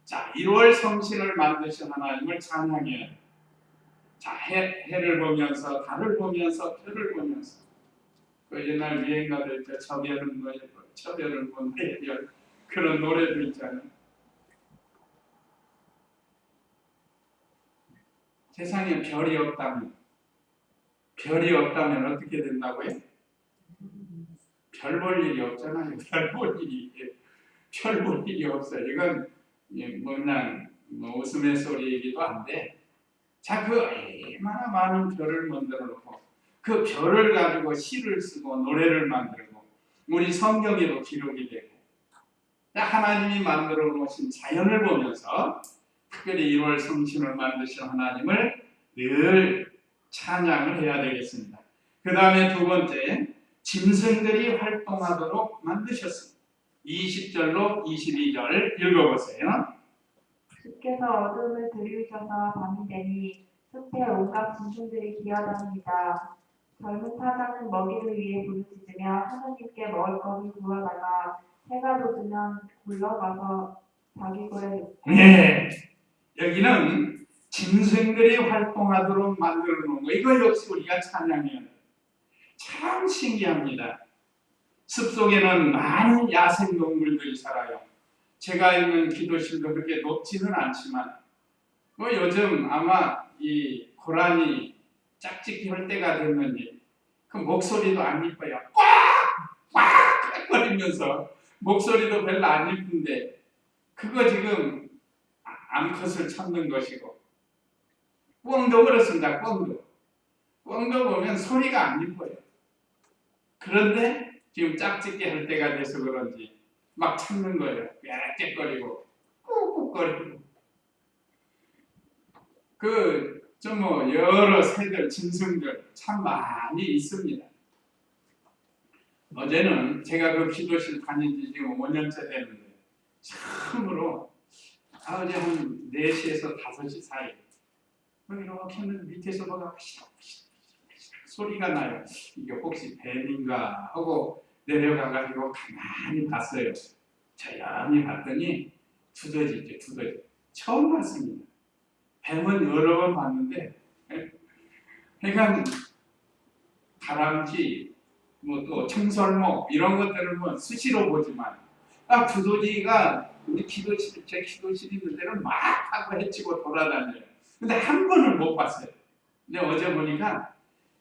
자, 1월 성신을 만드신 하나님을 찬양해야 돼요. 자, 해를 보면서, 달을 보면서, 별을 보면서. 그 옛날 유행가들 있죠. 저 별은 너의 별, 저 별은 너의 별. 그런 노래도 있잖아요. 세상에 별이 없다면 어떻게 된다고요? 별 볼 일이 없잖아요. 별 볼 일이 없어요. 이건 그냥 우스갯소리이기도 한데, 자, 그 얼마나 많은 별을 만들어 놓고 그 별을 가지고 시를 쓰고 노래를 만들고 우리 성경에도 기록이 되고, 하나님이 만들어 놓으신 자연을 보면서 특별히 1월 성신을 만드신 하나님을 늘 찬양을 해야 되겠습니다. 그 다음에 두 번째, 짐승들이 활동하도록 만드셨습니다. 20절로 22절 읽어보세요. 주께서 어둠을 들이우셔서 밤이 되니 숲에 온갖 짐승들이 기어다닙니다. 젊은 사자는 먹이를 위해 부르짖으며 하나님께 먹을 것을 구하다가 해가 돋으면 굴러가서 자기 굴에 눕고. 네, 여기는 짐승들이 활동하도록 만들어 놓은 거, 이거 역시 우리가 찬양해야 돼요. 참 신기합니다. 숲속에는 많은 야생동물들이 살아요. 제가 있는 기도실도 그렇게 높지는 않지만 요즘 아마 이 고라니 짝짓기 할 때가 됐는지 그 목소리도 안 이뻐요. 꽉 거리면서 목소리도 별로 안 이쁜데 그거 지금 암컷을 찾는 것이고, 꿩도 그렇습니다. 꿩도 보면 소리가 안 이뻐요. 그런데 지금 짝짓기 할 때가 돼서 그런지 막 찾는 거예요. 깨끗거리고 꾹꾹거리고. 여러 새들, 짐승들 참 많이 있습니다. 어제는 제가 그 기도실 다닌 지 지금 5년째 됐는데 참으로 어제 한 4시에서 5시 사이 이렇게 밑에서 뭐가 소리가 나요. 이게 혹시 뱀인가 하고 내려가가지고 가만히 봤어요. 조용히 봤더니 두더지죠. 처음 봤습니다. 뱀은 여러 번 봤는데, 그러니까 다람쥐, 또 청설모 이런 것들은 수시로 보지만, 두더지가 우리 제 기도실 있는 데는 막 하고 헤치고 돌아다녀요. 근데 한 번을 못 봤어요. 근데 어제 보니까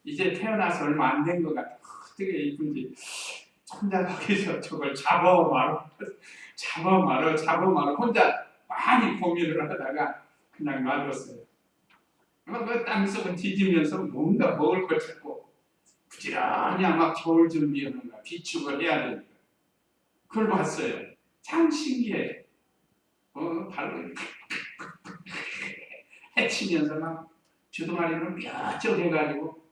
이제 태어나서 얼마 안 된 것 같아요. 어떻게 이쁜지. 혼자 거기서 저걸 잡아 말어 혼자 많이 고민을 하다가 그냥 놔뒀어요. 그 땅속을 뒤지면서 뭔가 먹을 걸 찾고 부지런히 아마 겨울 준비하는가 비축을 해야 되니까 그걸 봤어요. 참 신기해요. 발로 해치면서 막 주둥아리를 뼈쩍 해가지고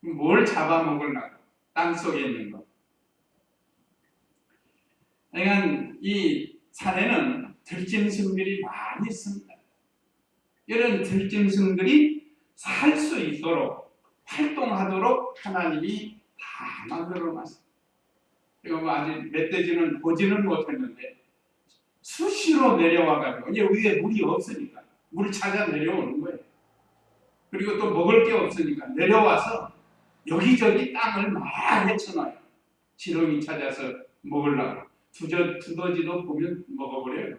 뭘 잡아먹으려고 땅속에 있는 거. 그러니까 이 산에는 들짐승들이 많이 있습니다. 이런 들짐승들이 살 수 있도록 활동하도록 하나님이 다 만들어놨어요. 그리고 아직 멧돼지는 보지는 못했는데 수시로 내려와가지고 이제 위에 물이 없으니까 물 찾아 내려오는 거예요. 그리고 또 먹을 게 없으니까 내려와서 여기저기 땅을 막 헤쳐놔요. 지렁이 찾아서 먹으려고. 두더지도 보면 먹어버려요.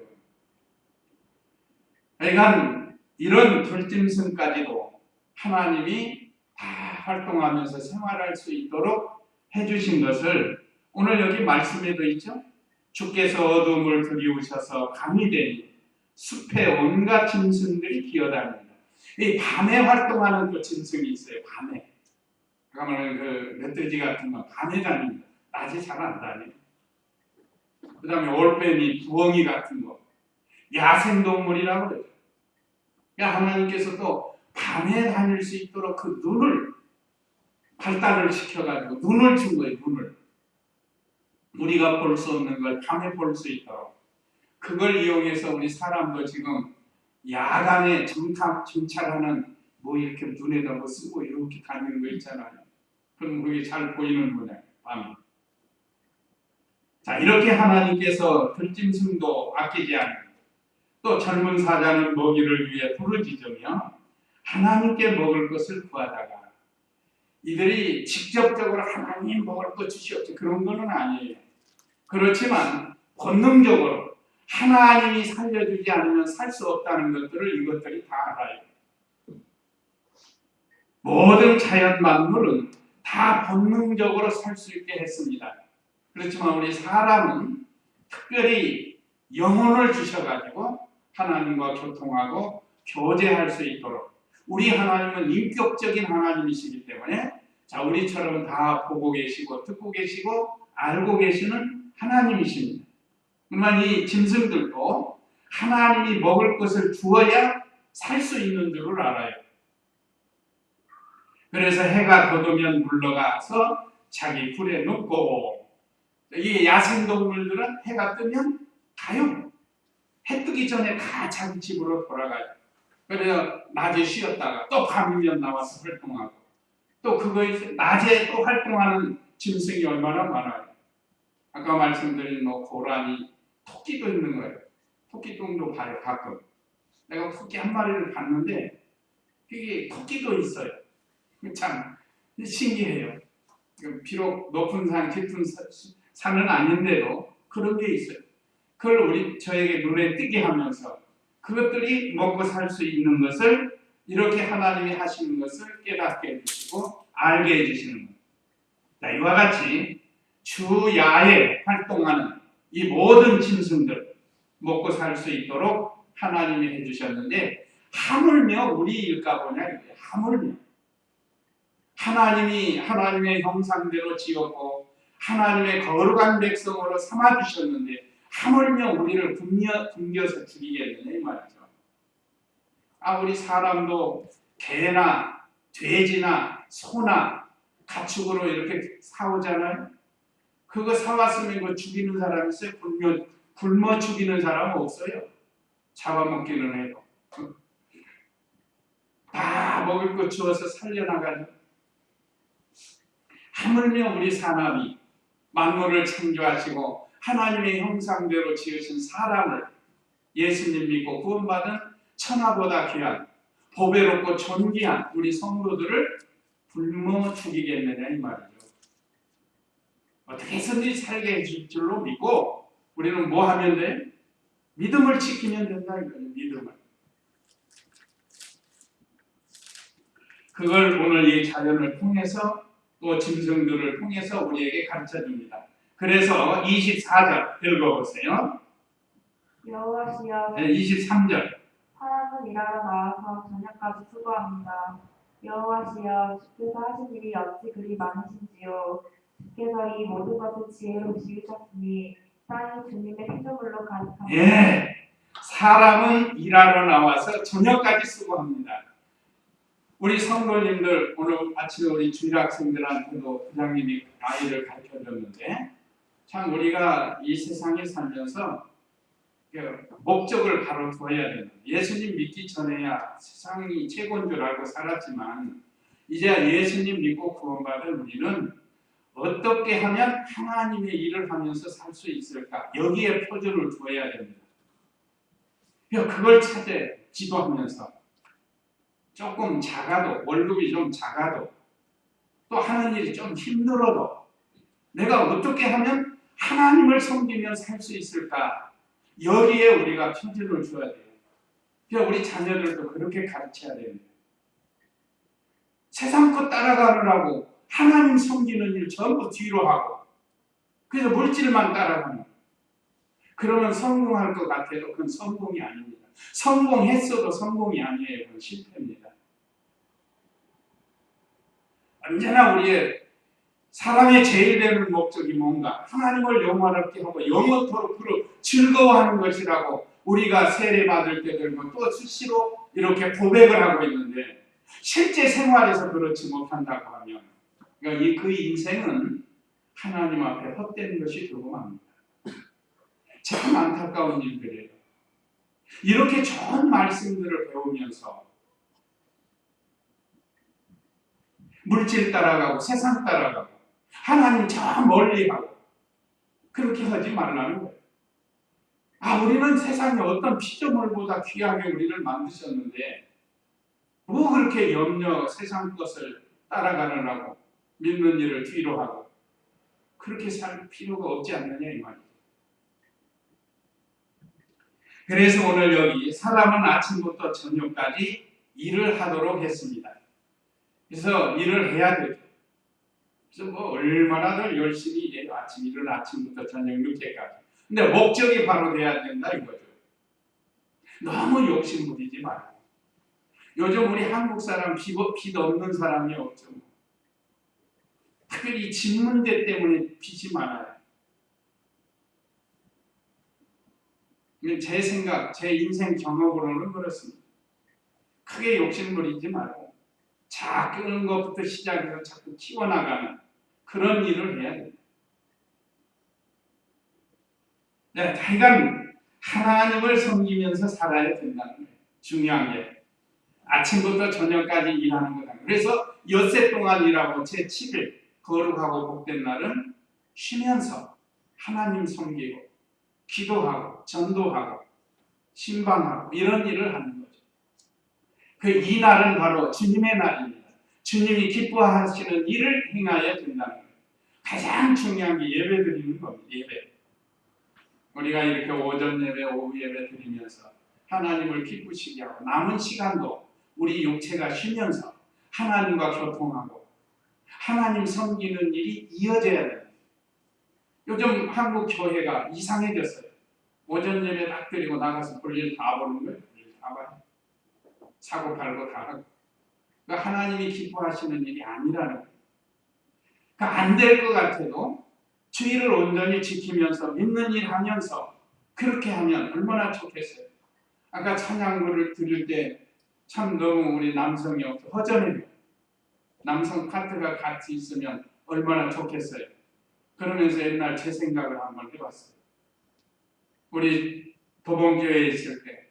그러니까 이런 들짐승까지도 하나님이 다 활동하면서 생활할 수 있도록 해주신 것을 오늘 여기 말씀에도 있죠. 주께서 어둠을 들이우셔서 밤이 되니 숲에 온갖 짐승들이 기어다닙니다. 이 밤에 활동하는 또 짐승이 있어요. 밤에. 그러면 그 멧돼지 같은 건 밤에 다닙니다. 낮에 잘 안 다녀요. 그 다음에 올빼미, 부엉이 같은 거 야생동물이라고 그러죠. 그러니까 하나님께서 또 밤에 다닐 수 있도록 그 눈을 발달을 시켜가지고 눈을 준 거예요. 눈을. 우리가 볼 수 없는 걸 밤에 볼 수 있도록. 그걸 이용해서 우리 사람도 지금 야간에 정찰하는 이렇게 눈에다 쓰고 이렇게 다니는 거 있잖아요. 그럼 그게 잘 보이는 거냐, 밤에. 자, 이렇게 하나님께서 들짐승도 아끼지 않아요. 또 젊은 사자는 먹이를 위해 부르짖으며 하나님께 먹을 것을 구하다가 이들이 직접적으로 하나님 먹을 것 주시옵소서 그런 거는 아니에요. 그렇지만 본능적으로 하나님이 살려주지 않으면 살 수 없다는 것들을 이것들이 다 알아요. 모든 자연 만물은 다 본능적으로 살 수 있게 했습니다. 그렇지만 우리 사람은 특별히 영혼을 주셔가지고 하나님과 교통하고 교제할 수 있도록 우리 하나님은 인격적인 하나님이시기 때문에 자 우리처럼 다 보고 계시고 듣고 계시고 알고 계시는 하나님이십니다. 그러면 이 짐승들도 하나님이 먹을 것을 주어야 살 수 있는 줄을 알아요. 그래서 해가 돋으면 물러가서 자기 굴에 눕고 이 야생동물들은 해가 뜨면 가요. 해 뜨기 전에 다 자기 집으로 돌아가요. 그래서 낮에 쉬었다가 또 밤이면 나와서 활동하고 또 그거에 낮에 또 활동하는 짐승이 얼마나 많아요. 아까 말씀드린 뭐 고라니, 토끼도 있는 거예요. 토끼똥도 봐요 가끔. 내가 토끼 한 마리를 봤는데 그게 토끼도 있어요. 참 신기해요. 비록 높은 산, 깊은 산은 아닌데도 그런 게 있어요. 그걸 저에게 눈에 띄게 하면서 그것들이 먹고 살 수 있는 것을 이렇게 하나님이 하시는 것을 깨닫게 해주시고 알게 해주시는 거예요. 자, 이와 같이 주야에 활동하는 이 모든 짐승들 먹고 살 수 있도록 하나님이 해주셨는데 하물며 우리 일까 보냐 이거예요. 하물며 하나님이 하나님의 형상대로 지었고 하나님의 거룩한 백성으로 삼아주셨는데 하물며 우리를 굶겨서 죽이겠느냐 이 말이죠. 우리 사람도 개나 돼지나 소나 가축으로 이렇게 사오잖아요. 그거 사왔으면 그거 죽이는 사람 있어요? 굶어 죽이는 사람은 없어요. 잡아먹기는 해도. 다 먹을 거 주어서 살려나가죠. 하물며 우리 사람이 만물을 창조하시고 하나님의 형상대로 지으신 사람을 예수님 믿고 구원받은 천하보다 귀한 보배롭고 존귀한 우리 성도들을 굶어 죽이겠느냐 이 말이죠. 어떻게 해서든지 살게 해줄 줄로 믿고 우리는 뭐 하면 돼? 믿음을 지키면 된다 이거예요. 믿음을. 그걸 오늘 이 자연을 통해서 또 짐승들을 통해서 우리에게 가르쳐줍니다. 그래서 24절 읽어보세요. 여호와시여 23절 사람은 일하러 나와서 저녁까지 수고합니다. 여호와시여 주께서 하신 일이 어찌 그리 많으신지요. 주께서 이 모든 것을 지혜로 지으셨으니 땅이 주님의 피조물로 가득합니다. 예, 사람은 일하러 나와서 저녁까지 수고합니다. 우리 성도님들 오늘 아침에 우리 주일학생들한테도 부장님이 아이를 가르쳐줬는데 참 우리가 이 세상에 살면서 목적을 바로 둬야 되는 예수님 믿기 전에야 세상이 최고인 줄 알고 살았지만 이제 예수님 믿고 구원받은 우리는 어떻게 하면 하나님의 일을 하면서 살 수 있을까 여기에 표준을 두어야 됩니다. 그걸 찾아야 기도하면서 조금 작아도 월급이 좀 작아도 또 하는 일이 좀 힘들어도 내가 어떻게 하면 하나님을 섬기며 살 수 있을까 여기에 우리가 표준을 줘야 돼요. 그러니까 우리 자녀들도 그렇게 가르쳐야 됩니다. 세상 것 따라가느라고 하나님 섬기는 일 전부 뒤로 하고 그래서 물질만 따라가는 그러면 성공할 것 같아도 그건 성공이 아닙니다. 성공했어도 성공이 아니에요. 그건 실패입니다. 언제나 우리의 사람의 제일 되는 목적이 뭔가 하나님을 영원하게 하고 영원토록 즐거워하는 것이라고 우리가 세례받을 때 들고 또 수시로 이렇게 고백을 하고 있는데 실제 생활에서 그렇지 못한다고 하면 그러니까 그 인생은 하나님 앞에 헛된 것이 되고 맙니다. 참 안타까운 일들이에요. 이렇게 좋은 말씀들을 배우면서 물질 따라가고 세상 따라가고 하나님 저 멀리 하고 그렇게 하지 말라는 거예요. 우리는 세상에 어떤 피조물보다 귀하게 우리를 만드셨는데 뭐 그렇게 세상 것을 따라가느라고 믿는 일을 뒤로 하고 그렇게 살 필요가 없지 않느냐 이 말이죠. 그래서 오늘 여기 사람은 아침부터 저녁까지 일을 하도록 했습니다. 그래서 일을 해야 되죠. 그래서 뭐 얼마나 더 열심히 일해요. 아침부터 저녁 늦게까지. 근데 목적이 바로 돼야 된다 이거죠. 너무 욕심 부리지 말고. 요즘 우리 한국 사람 빚 없는 사람이 없죠. 특별히 집 문제 때문에 빚이 많아요. 제 생각, 제 인생 경험으로는 그렇습니다. 크게 욕심 부리지 말고 작은 것부터 시작해서 자꾸 키워나가는 그런 일을 해야 됩니다. 네, 하여간 하나님을 섬기면서 살아야 된다는 거예요. 중요한 게 아침부터 저녁까지 일하는 거다. 그래서 엿새 동안 일하고 제7일 거룩하고 복된 날은 쉬면서 하나님 섬기고 기도하고 전도하고 신방하고 이런 일을 하는 거죠. 이 날은 바로 주님의 날입니다. 주님이 기뻐하시는 일을 행하여야 된다는 거예요. 가장 중요한 게 예배 드리는 겁니다. 예배. 우리가 이렇게 오전 예배, 오후 예배 드리면서 하나님을 기쁘시게 하고 남은 시간도 우리 육체가 쉬면서 하나님과 교통하고 하나님 섬기는 일이 이어져야 됩니다. 요즘 한국 교회가 이상해졌어요. 오전 예배 딱 드리고 나가서 볼일 다 보는 거예요. 볼일 다 봐요. 사고 팔고 다 하고. 그러니까 하나님이 기뻐하시는 일이 아니라는 거예요. 그러니까 안 될 것 같아도 주의를 온전히 지키면서 믿는 일 하면서 그렇게 하면 얼마나 좋겠어요. 아까 찬양부를 들을 때 참 너무 우리 남성이 허전해요. 남성 파트가 같이 있으면 얼마나 좋겠어요. 그러면서 옛날 제 생각을 한번 해봤어요. 우리 도봉교회에 있을 때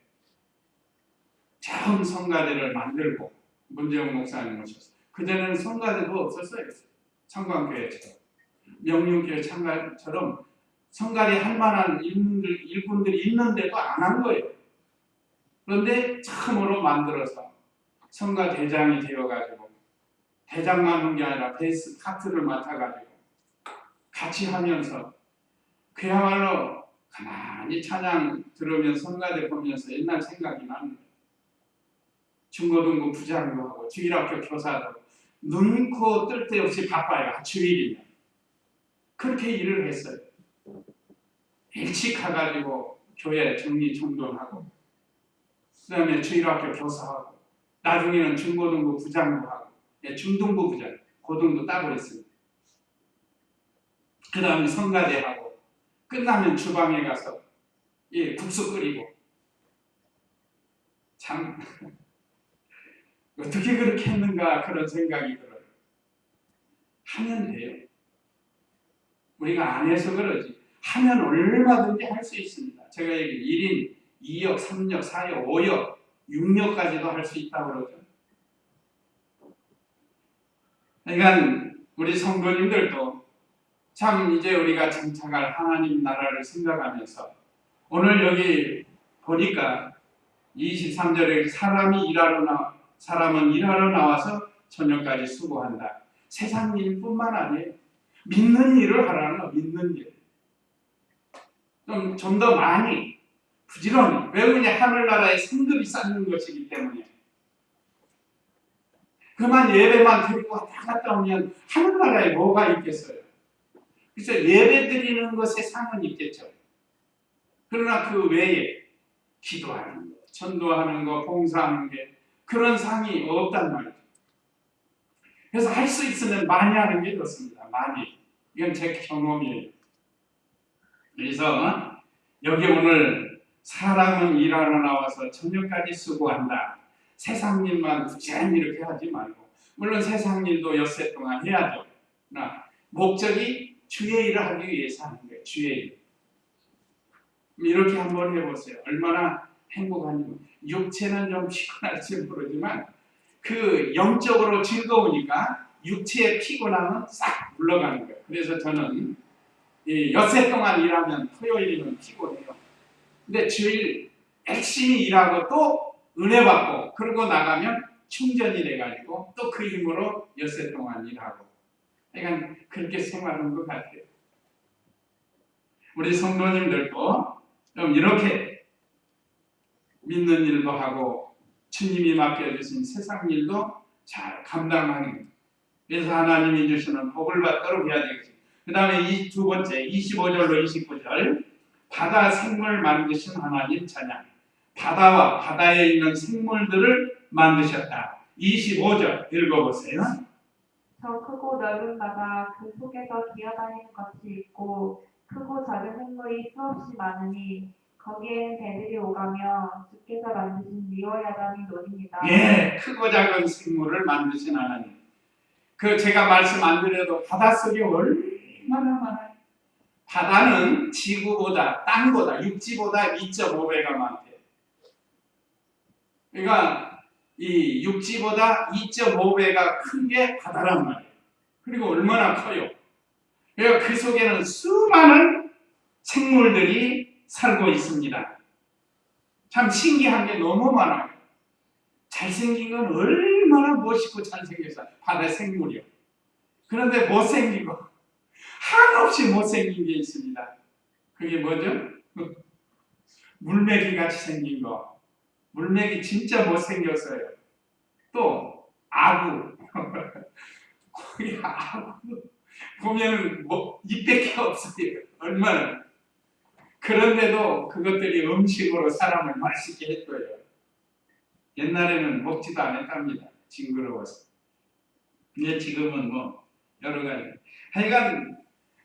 처음 성가대를 만들고 문재용 목사님 오셨어요. 그전에는 성가대도 없었어요. 성광교회처럼 명륜교회 참가처럼 성가대 할 만한 일꾼들이 있는데도 안 한 거예요. 그런데 처음으로 만들어서 성가대장이 되어가지고 대장만 한 게 아니라 베이스 파트를 맡아가지고 같이 하면서 그야말로 가만히 찬양 들으면서 성가대 보면서 옛날 생각이 나는 거예요. 중고등부 부장도 하고 주일학교 교사도 하고 눈, 코 뜰 데 없이 바빠요. 주일이면. 그렇게 일을 했어요. 일찍 가가지고 교회 정리정돈하고 그 다음에 주일학교 교사하고 나중에는 중고등부 부장도 하고 중등부 부장, 고등도 따고 있습니다. 그 다음에 성가대하고 끝나면 주방에 가서 국수 끓이고 참 어떻게 그렇게 했는가 그런 생각이 들어요. 하면 돼요. 우리가 안 해서 그러지 하면 얼마든지 할 수 있습니다. 제가 얘기 1인 2역, 3역, 4역, 5역, 6역까지도 할 수 있다고 그러죠. 그러니까 우리 성도님들도 참 이제 우리가 장착할 하나님 나라를 생각하면서 오늘 여기 보니까 23절에 사람은 일하러 나와서 저녁까지 수고한다. 세상 일뿐만 아니에요. 믿는 일을 하라는 거, 믿는 일. 좀 더 많이 부지런히. 왜 그러냐? 하늘나라의 상급이 쌓는 것이기 때문에. 그만 예배만 드리고 왔다 갔다 오면 하늘나라에 뭐가 있겠어요? 그래서 예배 드리는 것에 상은 있겠죠. 그러나 그 외에 기도하는 거, 전도하는 거, 봉사하는 게 그런 상이 없단 말이죠. 그래서 할 수 있으면 많이 하는 게 좋습니다. 많이. 이건 제 경험이에요. 그래서 여기 오늘 사람은 일하러 나와서 저녁까지 수고한다. 세상 일만 부지런히 이렇게 하지 말고 물론 세상 일도 엿새 동안 해야죠. 그러나 목적이 주의 일을 하기 위해서 하는 거예요. 주의 일. 이렇게 한번 해보세요. 얼마나 행복한지. 육체는 좀 피곤할지 모르지만 그 영적으로 즐거우니까 육체의 피곤함은 싹 물러가는 거예요. 그래서 저는 엿새 동안 일하면 토요일이면 피곤해요. 근데 주일 열심히 일하고 또 은혜 받고 그러고 나가면 충전이 돼가지고 또 그 힘으로 엿새 동안 일하고 그러니까 그렇게 생활하는 것 같아요. 우리 성도님들도 좀 이렇게 믿는 일도 하고 주님이 맡겨주신 세상 일도 잘 감당하는 거예요. 그래서 하나님이 주시는 복을 받도록 해야 되겠죠. 그 다음에 이 두 번째 25절로 29절 바다 생물 만드신 하나님 찬양. 바다와 바다에 있는 생물들을 만드셨다. 25절 읽어보세요. 저 크고 넓은 바다 그 속에서 기어다니는 것이 있고 크고 작은 생물이 수없이 많으니 거기에는 배들이 오가며 주께서 만드신 리워야단이 노립니다. 예, 크고 작은 생물을 만드신 하나님. 그 제가 말씀 안 드려도 바닷속에 얼마나 많아요. 바다는 지구보다 땅보다 육지보다 2.5배가 많대요. 그러니까 이 육지보다 2.5배가 큰 게 바다란 말이에요. 그리고 얼마나 커요. 그러니까 그 속에는 수많은 생물들이 살고 있습니다. 참 신기한 게 너무 많아요. 잘생긴 건 얼마나 멋있고 잘생겼어요. 바다 생물이요. 그런데 못생기고 한없이 못생긴 게 있습니다. 그게 뭐죠? 물메기 같이 생긴 거. 물메기 진짜 못생겼어요. 또 아구. 거기 아구 보면 뭐 입밖에 없어요. 얼마나. 그런데도 그것들이 음식으로 사람을 맛있게 했어요. 옛날에는 먹지도 않았답니다. 징그러워서. 근데 지금은 뭐 여러 가지. 하여간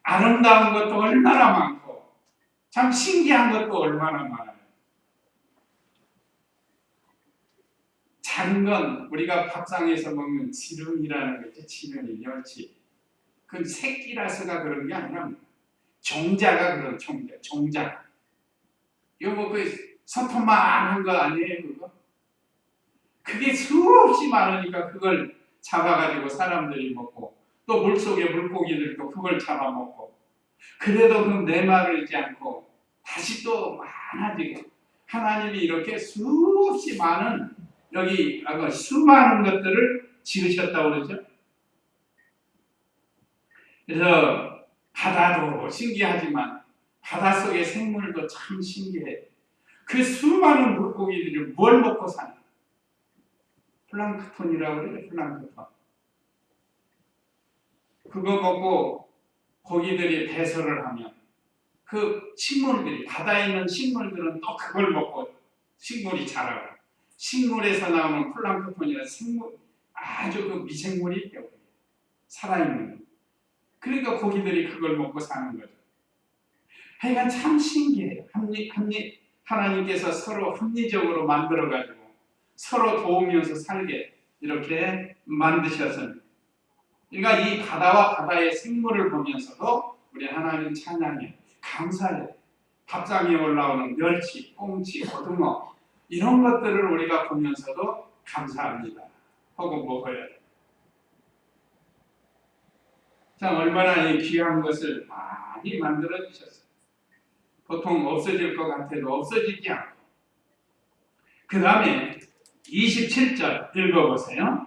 아름다운 것도 얼마나 많고 참 신기한 것도 얼마나 많아요. 작은 건 우리가 밥상에서 먹는 지름이라는 거죠. 지름이 멸치. 그건 새끼라서가 그런 게 아니라 종자가 그런 종자. 이거 뭐 그 손톱만한 거 아니에요, 그거? 그게 수없이 많으니까 그걸 잡아가지고 사람들이 먹고 또 물속에 물고기들도 그걸 잡아먹고 그래도 그 메마르지 않고 다시 또 많아지고 하나님이 이렇게 수없이 많은 여기 수많은 것들을 지으셨다고 그러죠. 그래서 바다도 신기하지만 바닷속의 생물도 참 신기해요. 그 수많은 물고기들이 뭘 먹고 사나? 플랑크톤이라고 그래요. 플랑크톤. 그거 먹고 고기들이 배설을 하면 그 식물들이 바다에 있는 식물들은 또 그걸 먹고 식물이 자라고 식물에서 나오는 플랑크톤이라 생물 아주 그 미생물이 있대요. 살아있는. 그러니까 고기들이 그걸 먹고 사는 거죠. 하여간 참 신기해요. 하나님께서 서로 합리적으로 만들어가지고 서로 도우면서 살게 이렇게 만드셨습니다. 그러니까 이 바다와 바다의 생물을 보면서도 우리 하나님 찬양해 감사해. 밥상에 올라오는 멸치, 꽁치, 고등어 이런 것들을 우리가 보면서도 감사합니다. 하고 먹어야 돼. 참 얼마나 이 귀한 것을 많이 만들어 주셨어요. 보통 없어질 것 같아도 없어지지 않고. 그 다음에 27절 읽어보세요.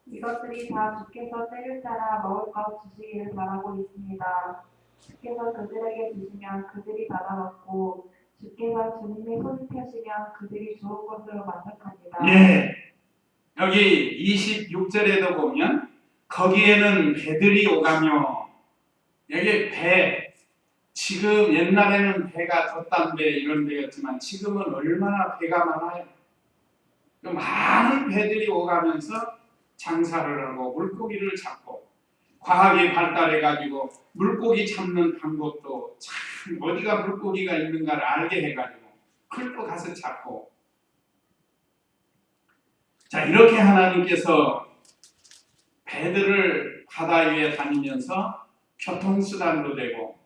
이것들이 다 주께서 때를 따라 먹을 것 주시기를 바라고 있습니다. 주께서 그들에게 주시면 그들이 받아먹고 주께서 주님의 손을 펴시면 그들이 좋은 것으로 만족합니다. 예, 여기 26절에도 보면 거기에는 배들이 오가며 여기 배 지금 옛날에는 배가 돛담배 이런 데였지만 지금은 얼마나 배가 많아요. 많은 배들이 오가면서 장사를 하고 물고기를 잡고 과학이 발달해가지고 물고기 잡는 방법도 참 어디가 물고기가 있는가를 알게 해가지고 그걸 또 가서 잡고 자 이렇게 하나님께서 배들을 바다 위에 다니면서 교통수단도 되고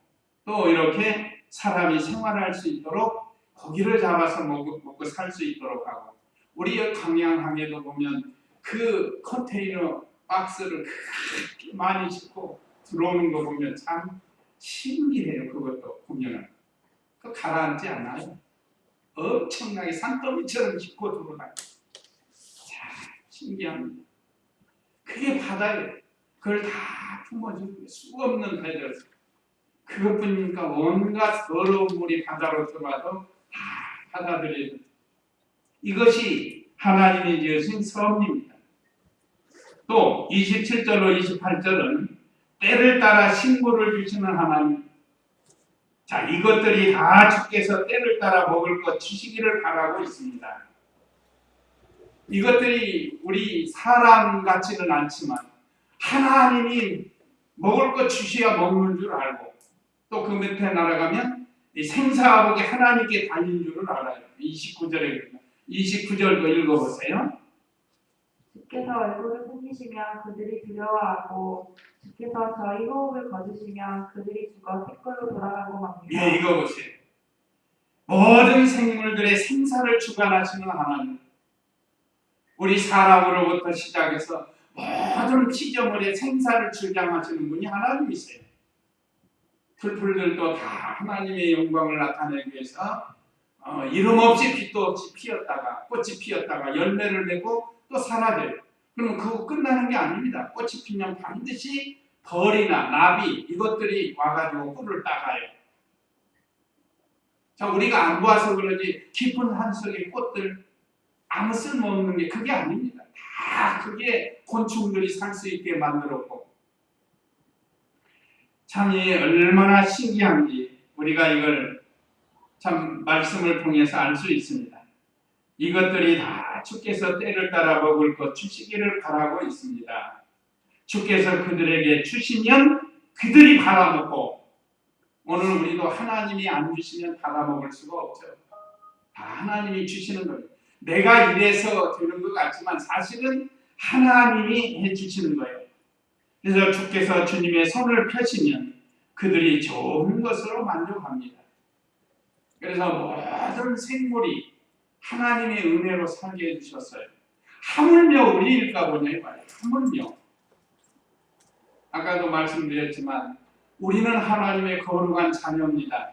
또 이렇게 사람이 생활할 수 있도록 고기를 잡아서 먹고 살 수 있도록 하고 우리 광양항에도 보면 그 컨테이너 박스를 그렇게 많이 싣고 들어오는 거 보면 참 신기해요. 그것도 보면은 그 가라앉지 않아요. 엄청나게 산더미처럼 깊고 들어가요. 자, 신기합니다. 그게 바다예요. 그걸 다 품어주고 수 없는 배들. 그것뿐이니까 온갖 더러운 물이 바다로 들어와도 다 받아들여요. 이것이 하나님이 지으신 섭리입니다. 또 27절로 28절은 때를 따라 식물을 주시는 하나님. 자, 이것들이 다 주께서 때를 따라 먹을 것 주시기를 바라고 있습니다. 이것들이 우리 사람 같지는 않지만 하나님이 먹을 것 주셔야 먹는 줄 알고, 또 그 밑에 날아가면 이 생사하복이 하나님께 달린 줄을 알아요. 29절도 읽어보세요. 주께서 얼굴을 숨기시면 그들이 두려워하고 주께서 저희 호흡을 거두시면 그들이 죽어 댓글로 돌아가고 맙니다. 예, 이거 보세요. 모든 생물들의 생사를 주관하시는 하나님. 우리 사람으로부터 시작해서 모든 피조물의 생사를 주장하시는 분이 하나님이세요. 풀풀들도 다 하나님의 영광을 나타내기 위해서 이름 없이 빛도 없이 피었다가 꽃이 피었다가 열매를 내고 또 사라져요. 그러면 그거 끝나는 게 아닙니다. 꽃이 피면 반드시 벌이나 나비 이것들이 와가지고 꿀을 따가요. 자, 우리가 안 보아서 그러지 깊은 산속의 꽃들 아무 쓸모없는 게 그게 아닙니다. 다 그게 곤충들이 살 수 있게 만들었고, 참 이 얼마나 신기한지 우리가 이걸 참 말씀을 통해서 알 수 있습니다. 이것들이 다 주께서 때를 따라 먹을 것 주시기를 바라고 있습니다. 주께서 그들에게 주시면 그들이 받아먹고, 오늘 우리도 하나님이 안 주시면 받아먹을 수가 없죠. 다 하나님이 주시는 거예요. 내가 이래서 되는 것 같지만 사실은 하나님이 해주시는 거예요. 그래서 주께서 주님의 손을 펴시면 그들이 좋은 것으로 만족합니다. 그래서 모든 생물이 하나님의 은혜로 살게 해주셨어요. 하물며 우리일까 보냐 이 말이에요. 하물며. 아까도 말씀드렸지만 우리는 하나님의 거룩한 자녀입니다.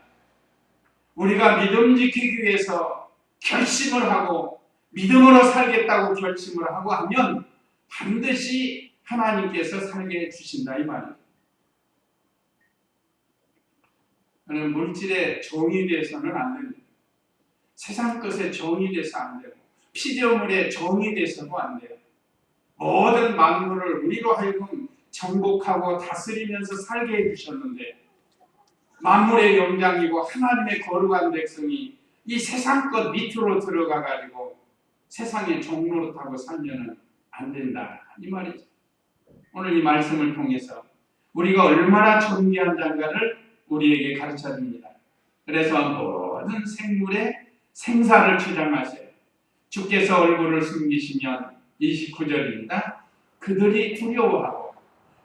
우리가 믿음 지키기 위해서 결심을 하고 믿음으로 살겠다고 결심을 하고 하면 반드시 하나님께서 살게 해주신다 이 말이에요. 저는 물질의 종이 돼서는 안 됩니다. 세상 것에 종이 돼서 안 되고 피조물의 종이 돼서도 안 돼요. 모든 만물을 우리로 하여금 정복하고 다스리면서 살게 해주셨는데, 만물의 영장이고 하나님의 거룩한 백성이 이 세상 것 밑으로 들어가 가지고 세상의 종노릇하고 살면은 안 된다 이 말이죠. 오늘 이 말씀을 통해서 우리가 얼마나 존귀한 자인가를 우리에게 가르쳐 줍니다. 그래서 모든 생물의 생사를 주장하세요. 주께서 얼굴을 숨기시면 29절입니다. 그들이 두려워하고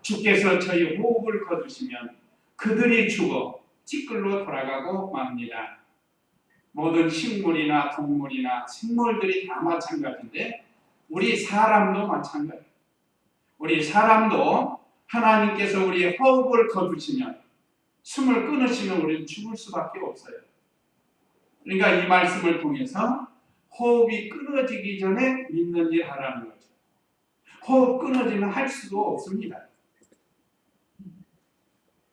주께서 저희 호흡을 거두시면 그들이 죽어 티끌로 돌아가고 맙니다. 모든 식물이나 동물이나 생물들이 다 마찬가지인데 우리 사람도 마찬가지예요. 우리 사람도 하나님께서 우리의 호흡을 거두시면, 숨을 끊으시면 우리는 죽을 수밖에 없어요. 그러니까 이 말씀을 통해서 호흡이 끊어지기 전에 믿는 일 하라는 거죠. 호흡 끊어지면 할 수도 없습니다.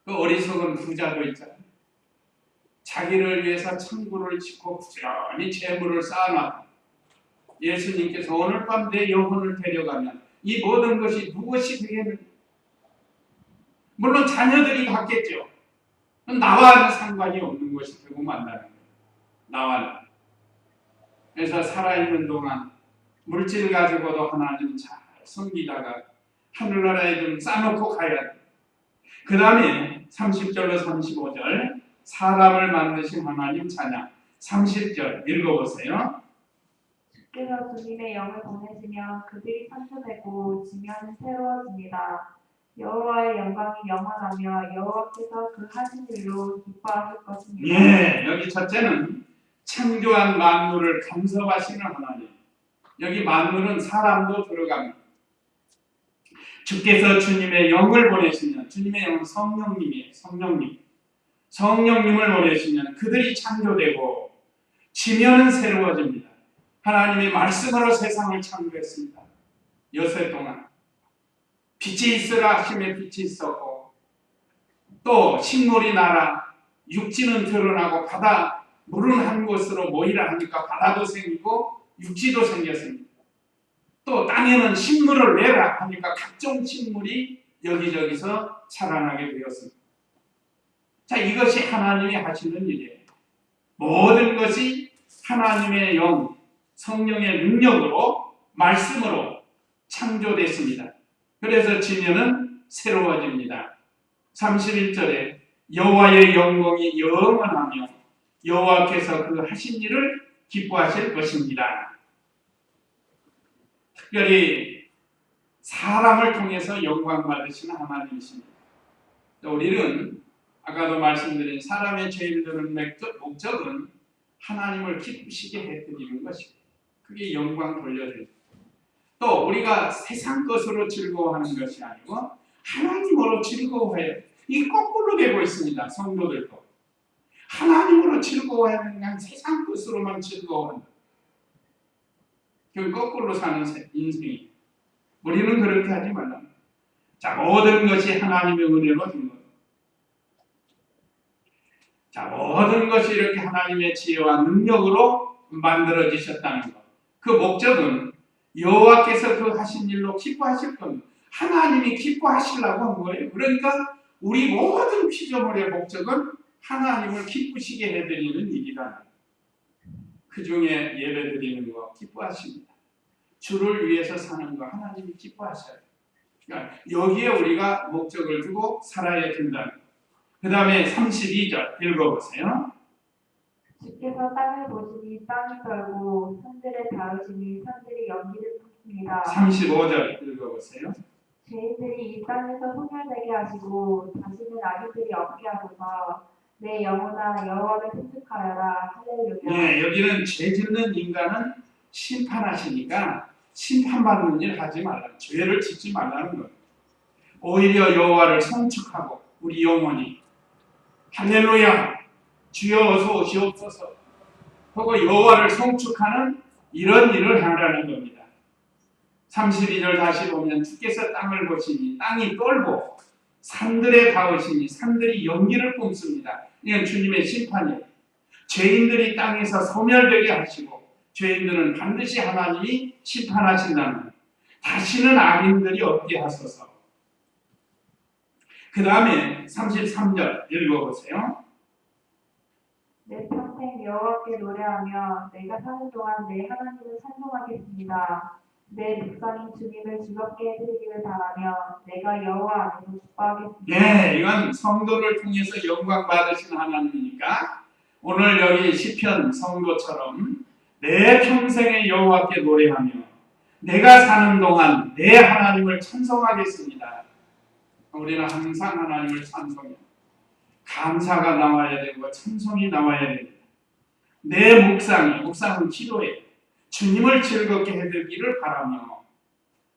그 어리석은 부자도 있잖아요. 자기를 위해서 창고를 짓고 부지런히 재물을 쌓아놨다. 예수님께서 오늘 밤 내 영혼을 데려가면 이 모든 것이 무엇이 되겠는가? 물론 자녀들이 갖겠죠. 나와는 상관이 없는 것이 되고 만다는 거예요. 나와는. 그래서 살아있는 동안 물질 가지고도 하나님 잘 섬기다가 하늘나라에 좀 싸놓고 가야 돼. 그 다음에 30절로 35절 사람을 만드신 하나님 찬양. 30절 읽어보세요. 주께서 주님의 영을 보내시면 그들이 창조되고 지면은 새로워집니다. 여호와의 영광이 영원하며 여호와께서 그 하신 일로 기뻐하실 것입니다. 예, 여기 첫째는 창조한 만물을 간섭하시는 하나님. 여기 만물은 사람도 들어갑니다. 주께서 주님의 영을 보내시면, 주님의 영은 성령님이에요. 성령님. 성령님을 모르시면 그들이 창조되고 지면은 새로워집니다. 하나님의 말씀으로 세상을 창조했습니다. 여세 동안 빛이 있으라 하심에 빛이 있었고, 또 식물이 나라, 육지는 드러나고 바다 물은 한 곳으로 모이라 하니까 바다도 생기고 육지도 생겼습니다. 또 땅에는 식물을 내라 하니까 각종 식물이 여기저기서 자라나게 되었습니다. 자, 이것이 하나님이 하시는 일이에요. 모든 것이 하나님의 영, 성령의 능력으로, 말씀으로 창조됐습니다. 그래서 지면은 새로워집니다. 31절에 여호와의 영광이 영원하며 여호와께서 그 하신 일을 기뻐하실 것입니다. 특별히 사람을 통해서 영광 받으시는 하나님이십니다. 우리는 아까도 말씀드린 사람의 죄를 드는 목적은 하나님을 기쁘시게 해드리는 것이고, 그게 영광 돌려드립니다. 또 우리가 세상 것으로 즐거워하는 것이 아니고 하나님으로 즐거워해요. 이 거꾸로 되고 있습니다. 성도들도 하나님으로 즐거워하는 그냥 세상 것으로만 즐거워한다. 그 거꾸로 사는 인생이에요. 우리는 그렇게 하지 말라. 자, 모든 것이 하나님의 은혜로 된 것. 자, 모든 것이 이렇게 하나님의 지혜와 능력으로 만들어지셨다는 것. 그 목적은 여호와께서 그 하신 일로 기뻐하실 겁니다. 하나님이 기뻐하시려고 한 거예요. 그러니까 우리 모든 피조물의 목적은 하나님을 기쁘시게 해드리는 일이다. 그 중에 예배드리는 거 기뻐하십니다. 주를 위해서 사는 거 하나님이 기뻐하셔요. 그러니까 여기에 우리가 목적을 두고 살아야 된다는 거. 그 다음에 32절 읽어보세요. 주께서 땅을 보시니 땅이 떨고 산들을 다루시니 산들이 연기를 품습니다. 35절 읽어보세요. 죄인들이 이 땅에서 소멸되게 하시고 다시는 악인들이 없게 하소서. 내 영혼아 여호와를 찬송하여라. 할렐루야. 네, 여기는 죄 짓는 인간은 심판하시니까 심판받는 일 하지 말라. 죄를 짓지 말라는 거예요. 오히려 여호와를 성축하고 우리 영혼이 할렐루야 주여 어서 오시옵소서 하고 여호와를 성축하는 이런 일을 하라는 겁니다. 32절 다시 보면 주께서 땅을 보시니 땅이 떨고 산들에 닿으시니 산들이 연기를 뿜습니다. 이건 주님의 심판이에요. 죄인들이 땅에서 소멸되게 하시고 죄인들은 반드시 하나님이 심판하신다는 거예요. 다시는 악인들이 없게 하소서. 그 다음에 33절 읽어보세요. 내 평생 여호와께 노래하며 내가 사는 동안 내 하나님을 찬송하겠습니다. 내 묵상인 주님을 즐겁게 해드리기를 바라며 내가 여호와 안에서 기뻐하겠습니다. 네, 이건 성도를 통해서 영광 받으신 하나님이니까 오늘 여기 시편 성도처럼 내 평생에 여호와께 노래하며 내가 사는 동안 내 하나님을 찬송하겠습니다. 우리는 항상 하나님을 찬송해요. 감사가 나와야 되고 찬송이 나와야 됩니다. 내 묵상은 기도예요. 주님을 즐겁게 해드리기를 바라며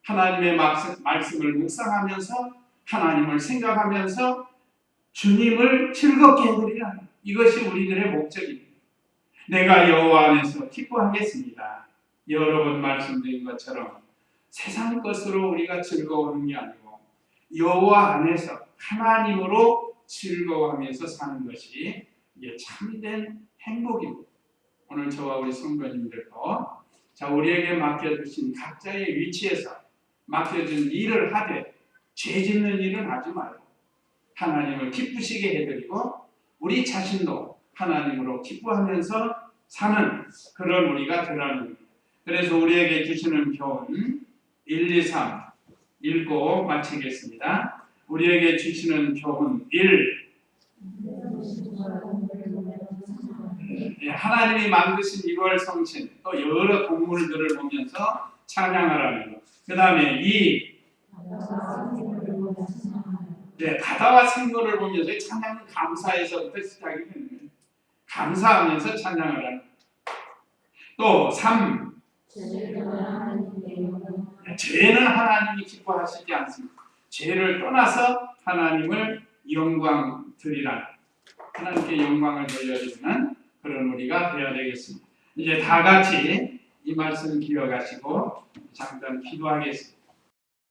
하나님의 말씀을 묵상하면서 하나님을 생각하면서 주님을 즐겁게 해드리라. 이것이 우리들의 목적입니다. 내가 여호와 안에서 기뻐하겠습니다. 여러 번 말씀드린 것처럼 세상 것으로 우리가 즐거워하는 게 아니고 여호와 안에서 하나님으로 즐거워하면서 사는 것이 이게 참된 행복입니다. 오늘 저와 우리 성도님들도 자, 우리에게 맡겨주신 각자의 위치에서 맡겨준 일을 하되 죄 짓는 일은 하지 말고 하나님을 기쁘시게 해드리고 우리 자신도 하나님으로 기뻐하면서 사는 그런 우리가 되라는 겁니다. 그래서 우리에게 주시는 교훈 1, 2, 3 읽고 마치겠습니다. 우리에게 주시는 교훈 1. 하나님이 만드신 1월 성신 또 여러 동물들을 보면서 찬양하라는 것. 그 다음에 2. 바다와 생물을 보면서 찬양은 감사에서부터 시작이 되는 거예요. 감사하면서 찬양하라는 것. 또 3. 죄는 하나님이 기뻐하시지 않습니다. 죄를 떠나서 하나님을 영광 드리라. 하나님께 영광을 돌려드리는 그런 우리가 되어야 되겠습니다. 이제 다 같이 이 말씀 기억하시고 잠깐 기도하겠습니다.